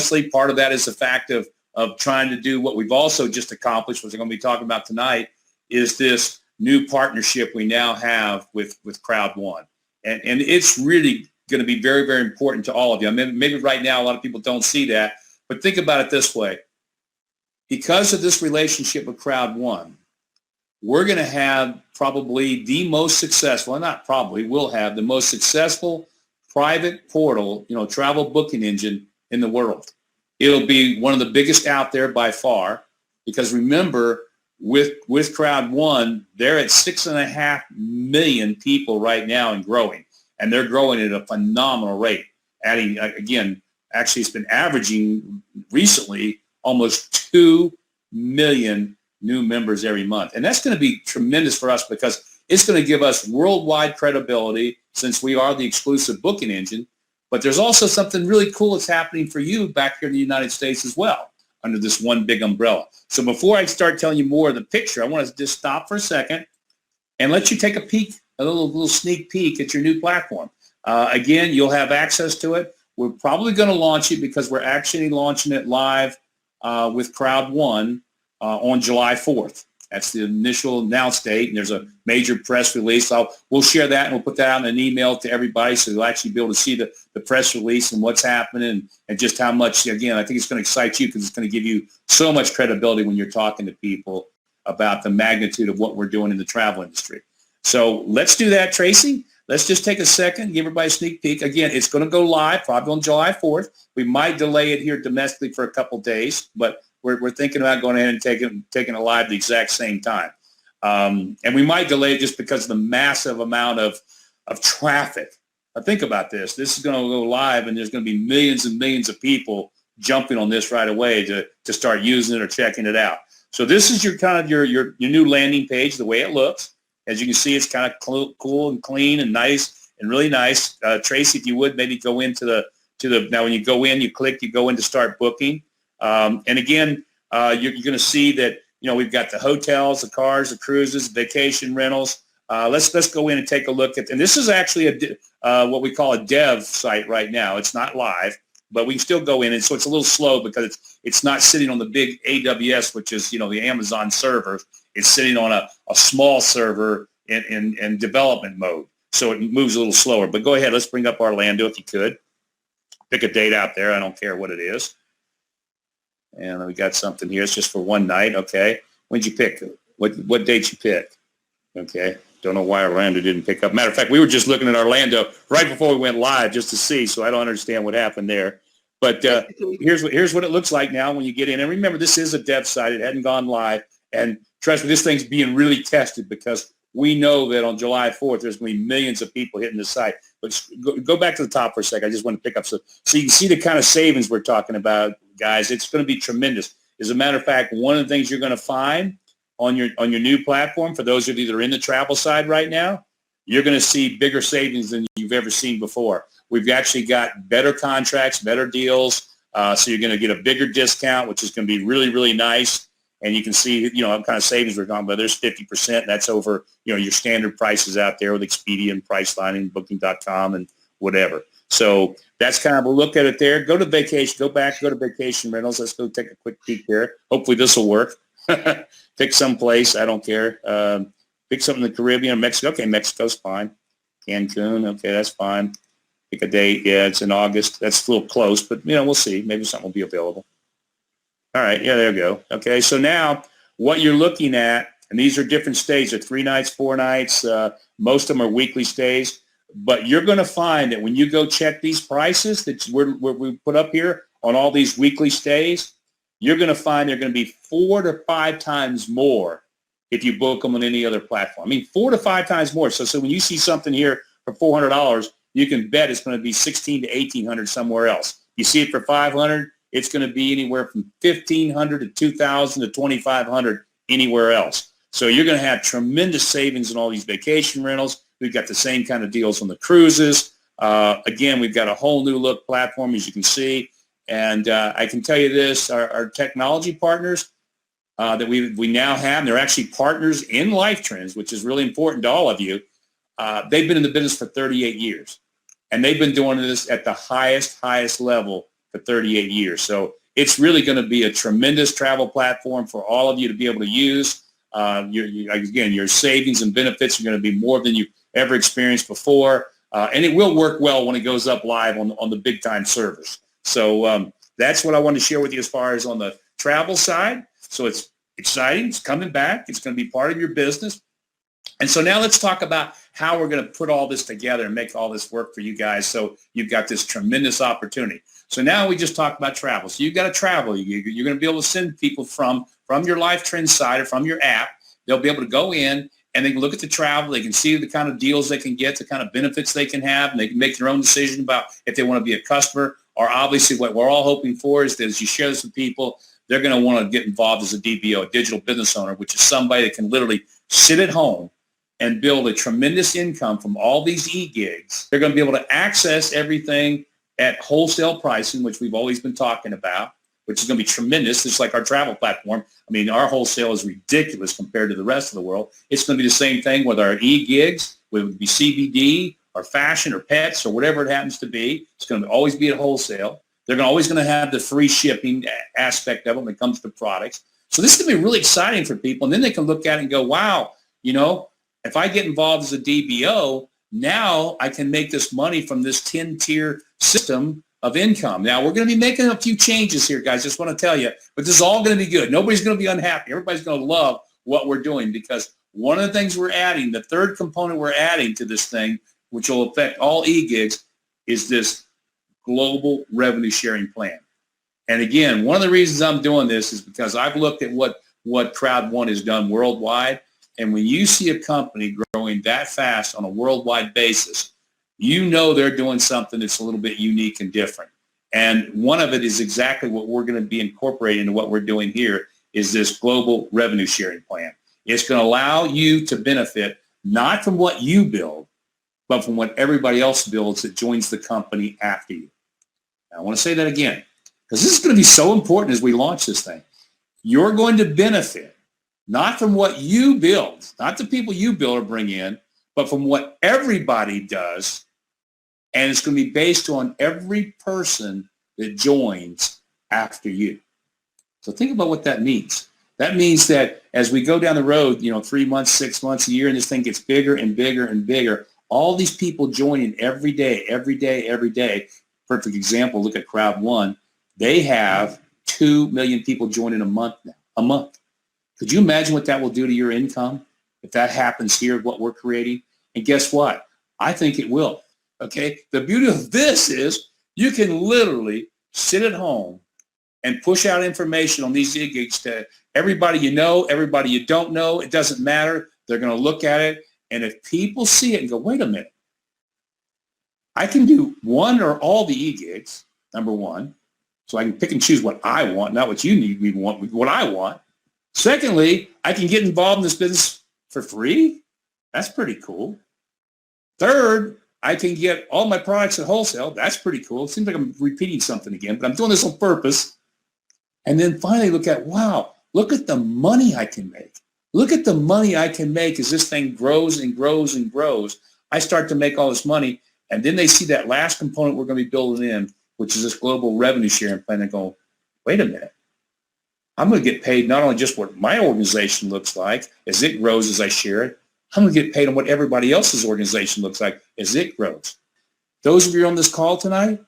honestly, part of that is the fact of trying to do what we've also just accomplished, which we're going to be talking about tonight, is this new partnership we now have with Crowd1. And it's really going to be very, very important to all of you. I mean, maybe right now a lot of people don't see that, but think about it this way. Because of this relationship with Crowd1, we're going to have probably the most successful, and not probably, we'll have the most successful private portal, travel booking engine in the world. It'll be one of the biggest out there by far, because remember, with Crowd1, they're at 6.5 million people right now and growing, and they're growing at a phenomenal rate. Adding, again, actually it's been averaging recently almost 2 million new members every month. And that's going to be tremendous for us because it's going to give us worldwide credibility since we are the exclusive booking engine. But there's also something really cool that's happening for you back here in the United States as well under this one big umbrella. So before I start telling you more of the picture, I want to just stop for a second and let you take a peek, a little sneak peek at your new platform. Again, you'll have access to it. We're probably going to launch it because we're actually launching it live with Crowd1 on July 4th. That's the initial announce date, and there's a major press release. We'll share that, and we'll put that out in an email to everybody so you'll actually be able to see the press release and what's happening and just how much, again, I think it's going to excite you because it's going to give you so much credibility when you're talking to people about the magnitude of what we're doing in the travel industry. So let's do that, Tracy. Let's just take a second, give everybody a sneak peek. Again, it's going to go live probably on July 4th. We might delay it here domestically for a couple days, but we're thinking about going ahead and taking it live the exact same time. And we might delay it just because of the massive amount of traffic. Now think about this. This is going to go live, and there's going to be millions and millions of people jumping on this right away to start using it or checking it out. So this is your new landing page, the way it looks. As you can see, it's kind of cool and clean and nice and really nice. Tracy, if you would, maybe go into the now when you go in, you go in to start booking. And again, you're going to see that, we've got the hotels, the cars, the cruises, vacation rentals. Let's go in and take a look at, and this is actually what we call a dev site right now. It's not live, but we can still go in, and so it's a little slow because it's not sitting on the big AWS, which is, the Amazon server. It's sitting on a small server in development mode. So it moves a little slower. But go ahead, let's bring up Orlando if you could. Pick a date out there. I don't care what it is. And we got something here. It's just for one night. Okay. When did you pick? What date you pick? Okay. Don't know why Orlando didn't pick up. Matter of fact, we were just looking at Orlando right before we went live just to see. So I don't understand what happened there. But here's what it looks like now when you get in. And remember, this is a dev site. It hadn't gone live. And trust me, this thing's being really tested because we know that on July 4th, there's going to be millions of people hitting the site. But go back to the top for a second. I just want to pick up so you can see the kind of savings we're talking about, guys. It's going to be tremendous. As a matter of fact, one of the things you're going to find on your new platform, for those of you that are in the travel side right now, you're going to see bigger savings than you've ever seen before. We've actually got better contracts, better deals. So you're going to get a bigger discount, which is going to be really, really nice. And you can see, what kind of savings we're talking about. There's 50%. That's over, your standard prices out there with Expedia and Priceline and Booking.com and whatever. So that's kind of a look at it there. Go to vacation. Go to vacation rentals. Let's go take a quick peek there. Hopefully this will work. Pick some place. I don't care. Pick something in the Caribbean or Mexico. Okay, Mexico's fine. Cancun. Okay, that's fine. Pick a date. Yeah, it's in August. That's a little close, but, we'll see. Maybe something will be available. All right, yeah, there we go. Okay, so now what you're looking at, and these are different stays. They're 3 nights, 4 nights. Most of them are weekly stays. But you're going to find that when you go check these prices that we put up here on all these weekly stays, you're going to find they're going to be 4 to 5 times more if you book them on any other platform. I mean, 4 to 5 times more. So when you see something here for $400, you can bet it's going to be $1,600 to $1,800 somewhere else. You see it for $500. It's going to be anywhere from $1,500 to $2,000 to $2,500 anywhere else. So you're going to have tremendous savings in all these vacation rentals. We've got the same kind of deals on the cruises. Again, we've got a whole new look platform, as you can see. And I can tell you this, our technology partners that we now have, they're actually partners in Life Trends, which is really important to all of you. They've been in the business for 38 years. And they've been doing this at the highest level for 38 years. So it's really going to be a tremendous travel platform for all of you to be able to use. Again, your savings and benefits are going to be more than you've ever experienced before. And it will work well when it goes up live on the big time service. So that's what I want to share with you as far as on the travel side. So it's exciting. It's coming back. It's going to be part of your business. And so now let's talk about how we're going to put all this together and make all this work for you guys. So you've got this tremendous opportunity. So now we just talked about travel. So you've got to travel. You're going to be able to send people from your Life Trends site or from your app. They'll be able to go in and they can look at the travel. They can see the kind of deals they can get, the kind of benefits they can have, and they can make their own decision about if they want to be a customer. Or obviously what we're all hoping for is that as you share this with people, they're going to want to get involved as a DBO, a digital business owner, which is somebody that can literally sit at home and build a tremendous income from all these e-gigs. They're going to be able to access everything at wholesale pricing, which we've always been talking about, which is going to be tremendous. It's like our travel platform. I mean, our wholesale is ridiculous compared to the rest of the world. It's going to be the same thing with our e-gigs, whether it be CBD or fashion or pets or whatever it happens to be. It's going to always be at wholesale. They're always going to have the free shipping aspect of it when it comes to products. So this is going to be really exciting for people. And then they can look at it and go, wow, if I get involved as a DBO, now I can make this money from this 10-tier system of income. Now, we're going to be making a few changes here, guys. Just want to tell you. But this is all going to be good. Nobody's going to be unhappy. Everybody's going to love what we're doing because one of the things we're adding, the third component we're adding to this thing, which will affect all e-gigs, is this global revenue sharing plan. And again, one of the reasons I'm doing this is because I've looked at what Crowd1 has done worldwide. And when you see a company growing that fast on a worldwide basis, they're doing something that's a little bit unique and different. And one of it is exactly what we're going to be incorporating into what we're doing here is this global revenue sharing plan. It's going to allow you to benefit not from what you build, but from what everybody else builds that joins the company after you. Now, I want to say that again, because this is going to be so important as we launch this thing. You're going to benefit not from what you build, not the people you build or bring in, but from what everybody does. And it's going to be based on every person that joins after you. So think about what that means. That means that as we go down the road, 3 months, 6 months, a year, and this thing gets bigger and bigger and bigger, all these people joining every day. Perfect example, look at Crowd1. They have 2 million people joining a month now, a month. Could you imagine what that will do to your income if that happens here, what we're creating? And guess what? I think it will. Okay? The beauty of this is you can literally sit at home and push out information on these e-gigs to everybody you know, everybody you don't know. It doesn't matter. They're going to look at it. And if people see it and go, wait a minute, I can do one or all the e-gigs, number one, so I can pick and choose what I want, not what you need me want, what I want. Secondly, I can get involved in this business for free. That's pretty cool. Third, I can get all my products at wholesale. That's pretty cool. It seems like I'm repeating something again, but I'm doing this on purpose. And then finally look at, wow, look at the money I can make. Look at the money I can make as this thing grows and grows and grows. I start to make all this money, and then they see that last component we're going to be building in, which is this global revenue sharing plan, and go, wait a minute. I'm going to get paid not only just what my organization looks like as it grows as I share it, I'm going to get paid on what everybody else's organization looks like as it grows. Those of you on this call tonight,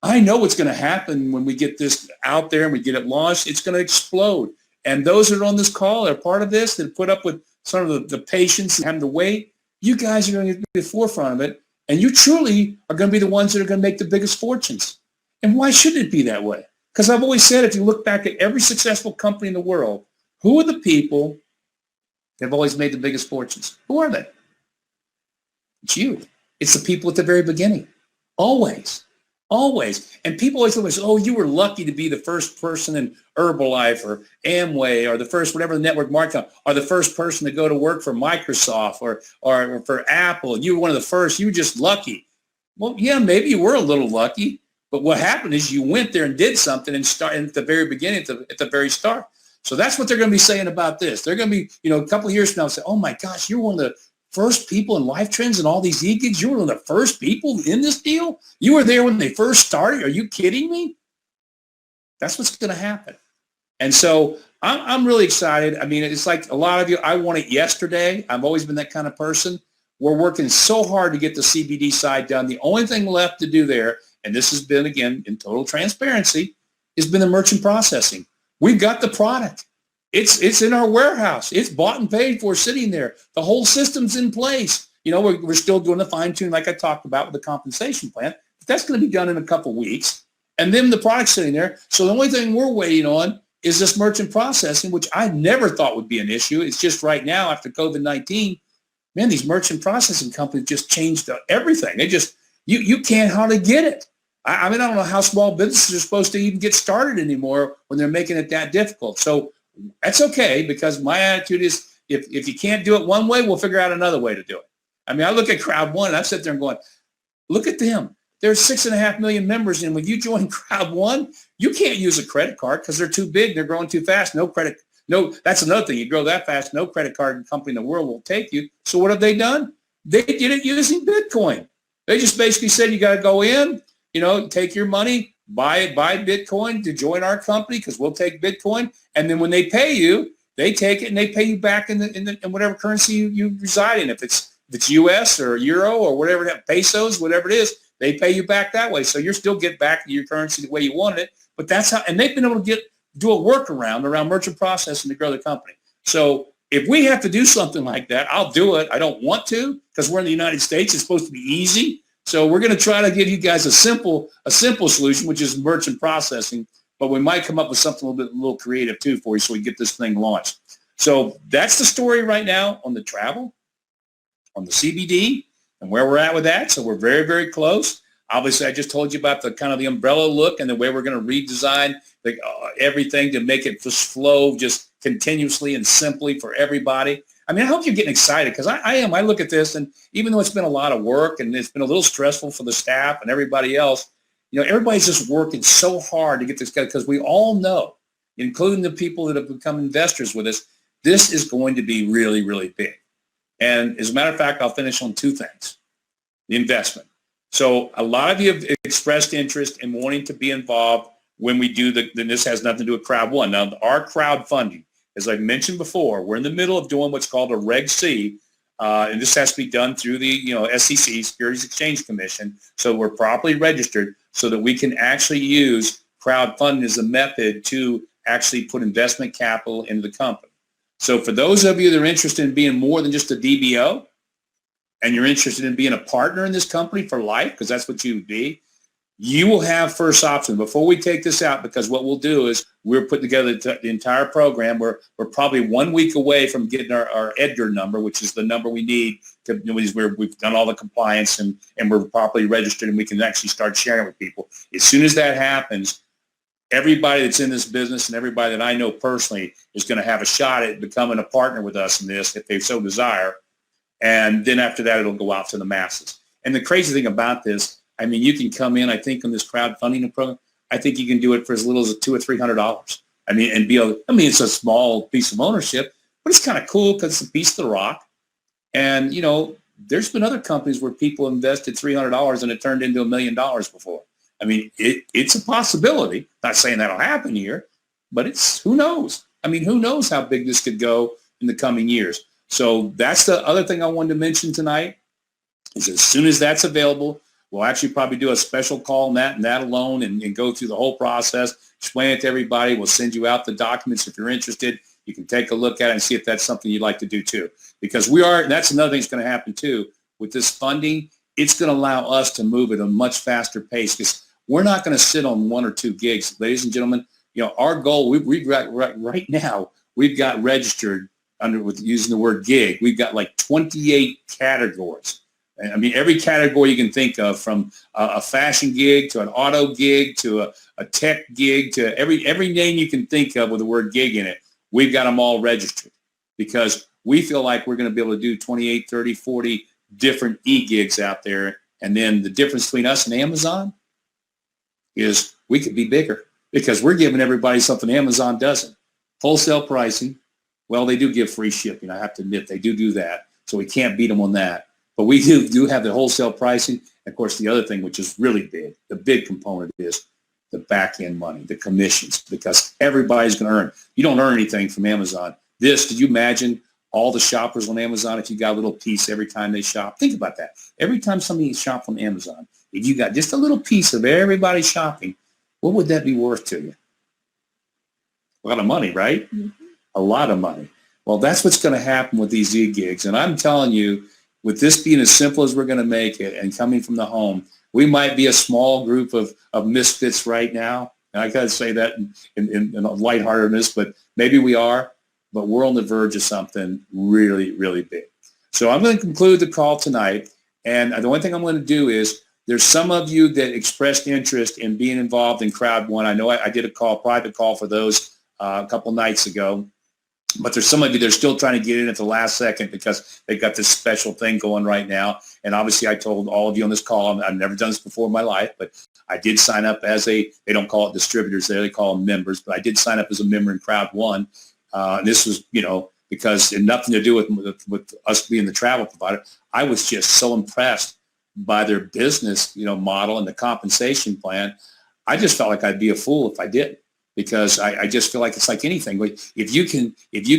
I know what's going to happen when we get this out there and we get it launched. It's going to explode. And those that are on this call are part of this, that put up with some of the patience and having to wait. You guys are going to be at the forefront of it, and you truly are going to be the ones that are going to make the biggest fortunes. And why should it be that way? Because I've always said, if you look back at every successful company in the world, who are the people that have always made the biggest fortunes? Who are they? It's you. It's the people at the very beginning. Always. Always. And people always look and say, oh, you were lucky to be the first person in Herbalife or Amway or the first, whatever the network market, or the first person to go to work for Microsoft or for Apple. You were one of the first. You were just lucky. Well, yeah, maybe you were a little lucky. But what happened is you went there and did something and started at the very beginning, at the very start. So that's what they're going to be saying about this. They're going to be, a couple of years from now, say, oh my gosh, you're one of the first people in Life Trends and all these e-gigs. You were one of the first people in this deal. You were there when they first started. Are you kidding me? That's what's going to happen. And so I'm really excited. I mean, it's like a lot of you, I want it yesterday. I've always been that kind of person. We're working so hard to get the CBD side done. The only thing left to do there, and this has been, again, in total transparency, has been the merchant processing. We've got the product. It's in our warehouse. It's bought and paid for, sitting there. The whole system's in place. You know, we're still doing the fine tune like I talked about with the compensation plan. But that's going to be done in a couple of weeks. And then the product's sitting there. So the only thing we're waiting on is this merchant processing, which I never thought would be an issue. It's just right now after COVID-19, man, these merchant processing companies just changed everything. They just, you can't hardly get it. I mean, I don't know how small businesses are supposed to even get started anymore when they're making it that difficult. So that's okay, because my attitude is if you can't do it one way, we'll figure out another way to do it. I mean, I look at Crowd1 and I sit there and going, look at them. There's 6.5 million members, and when you join Crowd1, you can't use a credit card because they're too big. They're growing too fast. That's another thing. You grow that fast, no credit card company in the world will take you. So what have they done? They did it using Bitcoin. They just basically said you got to go in, take your money, buy Bitcoin to join our company because we'll take Bitcoin. And then when they pay you, they take it and they pay you back in whatever currency you reside in. If it's US or Euro or whatever, pesos, whatever it is, they pay you back that way. So you're still get back your currency the way you wanted it. But that's how, and they've been able to do a workaround around merchant processing to grow the company. So if we have to do something like that, I'll do it. I don't want to because we're in the United States. It's supposed to be easy. So we're going to try to give you guys a simple solution, which is merchant processing. But we might come up with something a little creative too for you, so we get this thing launched. So that's the story right now on the travel, on the CBD, and where we're at with that. So we're very, very close. Obviously, I just told you about the kind of the umbrella look and the way we're going to redesign everything to make it just flow just continuously and simply for everybody. I mean, I hope you're getting excited because I am. I look at this, and even though it's been a lot of work and it's been a little stressful for the staff and everybody else, everybody's just working so hard to get this together because we all know, including the people that have become investors with us, this is going to be really, really big. And as a matter of fact, I'll finish on two things. The investment. So a lot of you have expressed interest in wanting to be involved when we do then this has nothing to do with Crowd1. Now, our crowdfunding, as I mentioned before, we're in the middle of doing what's called a Reg C, and this has to be done through the SEC, Securities Exchange Commission, so we're properly registered so that we can actually use crowdfunding as a method to actually put investment capital into the company. So for those of you that are interested in being more than just a DBO, and you're interested in being a partner in this company for life, because that's what you would be, you will have first option before we take this out, because what we'll do is we're putting together the entire program. We're probably 1 week away from getting our Edgar number, which is the number we need to, we've done all the compliance and we're properly registered and we can actually start sharing with people. As soon as that happens, everybody that's in this business and everybody that I know personally is going to have a shot at becoming a partner with us in this if they so desire. And then after that, it'll go out to the masses. And the crazy thing about this, I mean, you can come in, I think, on this crowdfunding program, I think you can do it for as little as $200 or $300. I mean, and it's a small piece of ownership, but it's kind of cool because it's a piece of the rock. And, there's been other companies where people invested $300 and it turned into $1 million before. I mean, it's a possibility. Not saying that'll happen here, but who knows? I mean, who knows how big this could go in the coming years. So that's the other thing I wanted to mention tonight is as soon as that's available, we'll actually probably do a special call on that and that alone and go through the whole process, explain it to everybody. We'll send you out the documents if you're interested. You can take a look at it and see if that's something you'd like to do too. Because that's another thing that's going to happen too. With this funding, it's going to allow us to move at a much faster pace because we're not going to sit on 1 or 2 gigs. Ladies and gentlemen, our goal, we've got right now, we've got registered with using the word gig. We've got like 28 categories. I mean, every category you can think of, from a fashion gig to an auto gig to a tech gig to every name you can think of with the word gig in it, we've got them all registered because we feel like we're going to be able to do 28, 30, 40 different e-gigs out there. And then the difference between us and Amazon is we could be bigger because we're giving everybody something Amazon doesn't. Wholesale pricing. Well, they do give free shipping. I have to admit they do that. So we can't beat them on that. But we do have the wholesale pricing. And of course, the other thing, which is really big, the big component is the back end money, the commissions, because everybody's going to earn. You don't earn anything from Amazon. Did you imagine all the shoppers on Amazon, if you got a little piece every time they shop? Think about that. Every time somebody shops on Amazon, if you got just a little piece of everybody shopping, what would that be worth to you? A lot of money, right? Mm-hmm. A lot of money. Well, that's what's going to happen with these e-gigs. And I'm telling you, with this being as simple as we're going to make it and coming from the home, we might be a small group of misfits right now. And I got to say that in lightheartedness, but maybe we are. But we're on the verge of something really, really big. So I'm going to conclude the call tonight. And the only thing I'm going to do is, there's some of you that expressed interest in being involved in Crowd1. I know I did a private call for those a couple nights ago. But there's some of you that are still trying to get in at the last second because they've got this special thing going right now. And obviously I told all of you on this call, I've never done this before in my life, but I did sign up as they don't call it distributors there, they call them members, but I did sign up as a member in Crowd1. And this was, because it had nothing to do with us being the travel provider. I was just so impressed by their business, model and the compensation plan. I just felt like I'd be a fool if I didn't. Because I just feel like it's like anything. If you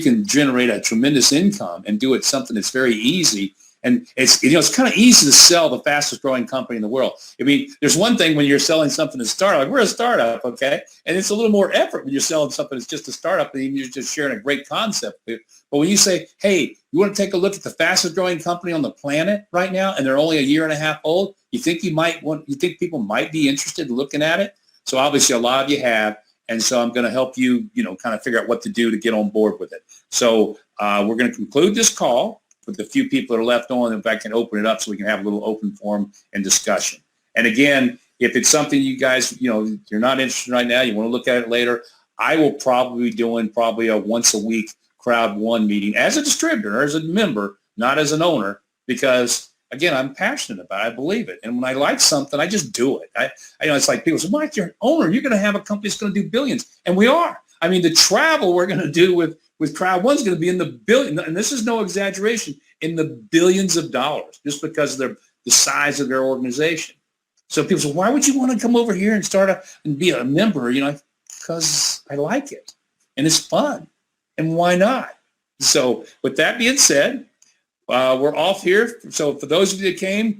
can generate a tremendous income and do it something that's very easy, and it's kind of easy to sell the fastest growing company in the world. I mean, there's one thing when you're selling something to startup, like we're a startup, okay, and it's a little more effort when you're selling something that's just a startup and you're just sharing a great concept. But when you say, hey, you want to take a look at the fastest growing company on the planet right now, and they're only a year and a half old, you think people might be interested in looking at it? So obviously a lot of you have. And so I'm going to help you, kind of figure out what to do to get on board with it. So we're going to conclude this call with the few people that are left on. If I can open it up so we can have a little open forum and discussion. And again, if it's something you guys, you're not interested right now, you want to look at it later, I will probably be doing a once a week Crowd1 meeting as a distributor, as a member, not as an owner, because again, I'm passionate about it. I believe it. And when I like something, I just do it. It's like people say, Mike, you're an owner. You're going to have a company that's going to do billions. And we are. I mean, the travel we're going to do with Crowd1 is going to be in the billion. And this is no exaggeration, in the billions of dollars, just because of the size of their organization. So people say, why would you want to come over here and and be a member? Because I like it. And it's fun. And why not? So with that being said, we're off here. So for those of you that came,